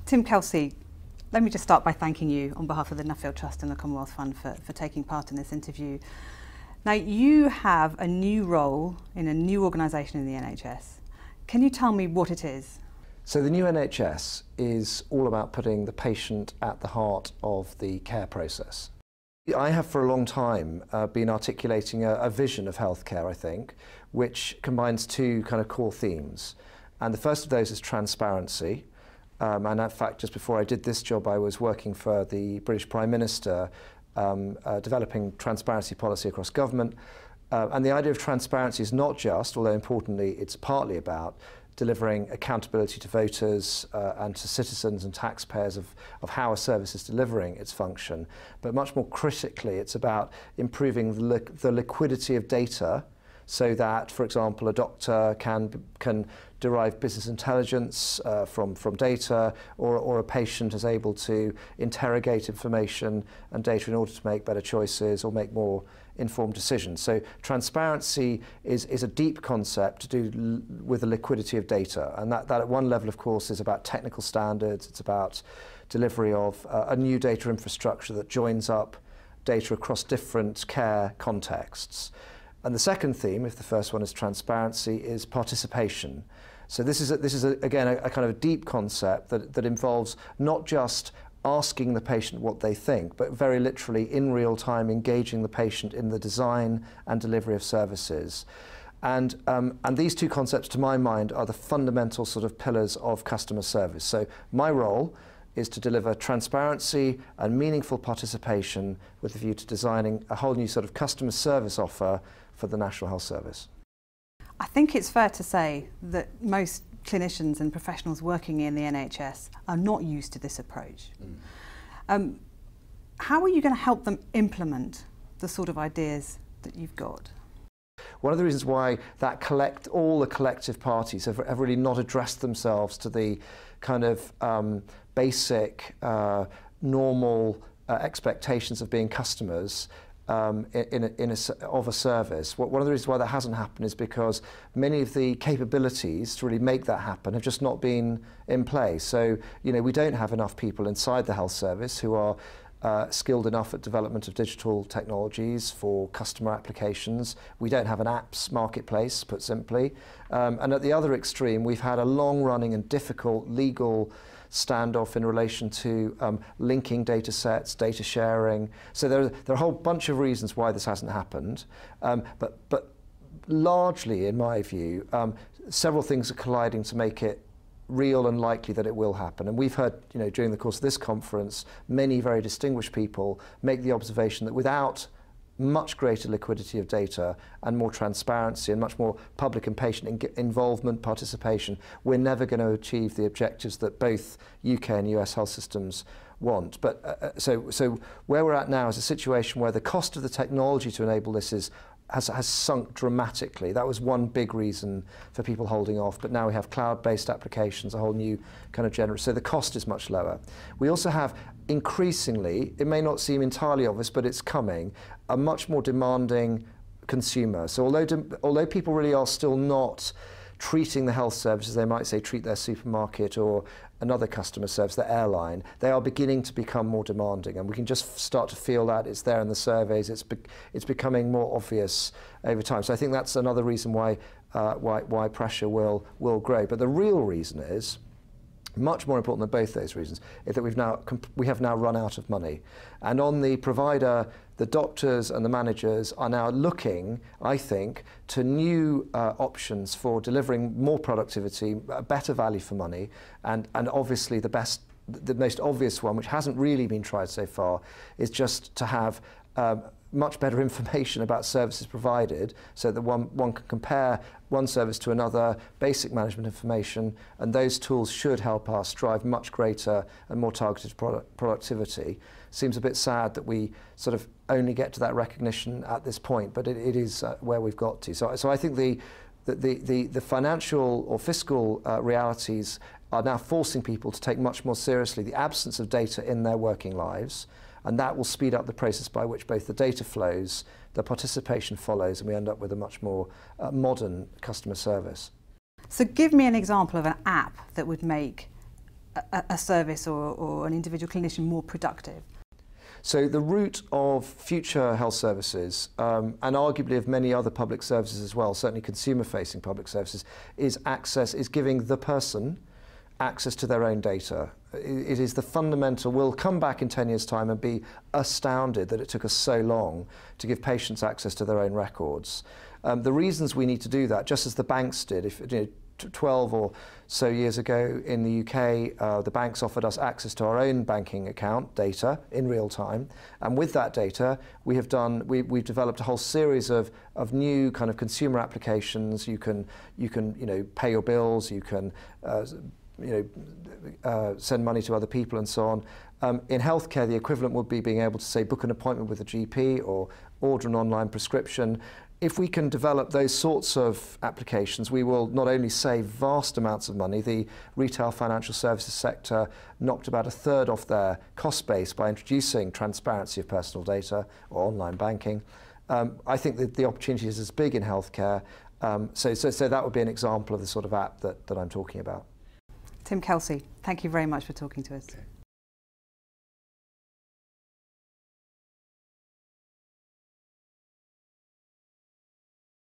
Tim, Kelsey, let me just start by thanking you on behalf of the Nuffield Trust and the Commonwealth Fund for taking part in this interview. Now, you have a new role in a new organisation in the NHS. Can you tell me what it is? So the new NHS is all about putting the patient at the heart of the care process. I have for a long time been articulating a vision of healthcare, I think, which combines two kind of core themes. And the first of those is transparency. And in fact, just before I did this job, I was working for the British Prime Minister, developing transparency policy across government. And the idea of transparency is not just, although importantly, it's partly about delivering accountability to voters and to citizens and taxpayers of how a service is delivering its function. But much more critically, it's about improving the liquidity of data so that, for example, a doctor can derive business intelligence from data, or a patient is able to interrogate information and data in order to make better choices or make more informed decisions. So transparency is a deep concept to do with the liquidity of data, and that at one level, of course, is about technical standards. It's about delivery of a new data infrastructure that joins up data across different care contexts. And the second theme, if the first one is transparency, is participation. So this is again a kind of a deep concept that involves not just asking the patient what they think, but very literally in real time engaging the patient in the design and delivery of services. And these two concepts, to my mind, are the fundamental sort of pillars of customer service. So my role is to deliver transparency and meaningful participation with a view to designing a whole new sort of customer service offer for the National Health Service. I think it's fair to say that most clinicians and professionals working in the NHS are not used to this approach. How are you going to help them implement the sort of ideas that you've got? One of the reasons why all the collective parties have really not addressed themselves to the kind of basic, normal expectations of being customers of a service. One of the reasons why that hasn't happened is because many of the capabilities to really make that happen have just not been in place. So, you know, we don't have enough people inside the health service who are skilled enough at development of digital technologies for customer applications. We don't have an apps marketplace, put simply. And at the other extreme, we've had a long-running and difficult legal standoff in relation to linking data sets, data sharing. So there are a whole bunch of reasons why this hasn't happened. But largely, in my view, several things are colliding to make it real and likely that it will happen. And we've heard, you know, during the course of this conference, many very distinguished people make the observation that without much greater liquidity of data and more transparency and much more public and patient involvement, participation, we're never going to achieve the objectives that both UK and US health systems want. But so where we're at now is a situation where the cost of the technology to enable this has sunk dramatically. That was one big reason for people holding off, but now we have cloud-based applications, a whole new kind of genre, so the cost is much lower. We also have increasingly, it may not seem entirely obvious, but it's coming, a much more demanding consumer. So although people really are still not treating the health services, they might say treat their supermarket or another customer service, their airline, they are beginning to become more demanding, and we can just start to feel that. It's there in the surveys. It's becoming more obvious over time. So I think that's another reason why pressure will grow. But the real reason is, much more important than both those reasons, is that we have now run out of money. And on the provider, the doctors and the managers are now looking, I think, to new options for delivering more productivity, better value for money, and obviously the most obvious one, which hasn't really been tried so far, is just to have much better information about services provided, so that one can compare one service to another, basic management information, and those tools should help us drive much greater and more targeted productivity. Seems a bit sad that we sort of only get to that recognition at this point, but it is where we've got to. So I think the financial or fiscal realities are now forcing people to take much more seriously the absence of data in their working lives, and that will speed up the process by which both the data flows, the participation follows, and we end up with a much more modern customer service. So give me an example of an app that would make a service or an individual clinician more productive? So the root of future health services, and arguably of many other public services as well, certainly consumer-facing public services, is giving the person access to their own data. It is the fundamental. We'll come back in 10 years' time and be astounded that it took us so long to give patients access to their own records. The reasons we need to do that, just as the banks did, 12 or so years ago in the UK, the banks offered us access to our own banking account data in real time, and with that data we've developed a whole series of new kind of consumer applications. You can pay your bills, you can send money to other people and so on. In healthcare, the equivalent would be being able to, say, book an appointment with a GP or order an online prescription. If we can develop those sorts of applications, we will not only save vast amounts of money. The retail financial services sector knocked about a third off their cost base by introducing transparency of personal data or online banking. I think that the opportunity is as big in healthcare. So that would be an example of the sort of app that I'm talking about. Tim Kelsey, thank you very much for talking to us. Okay.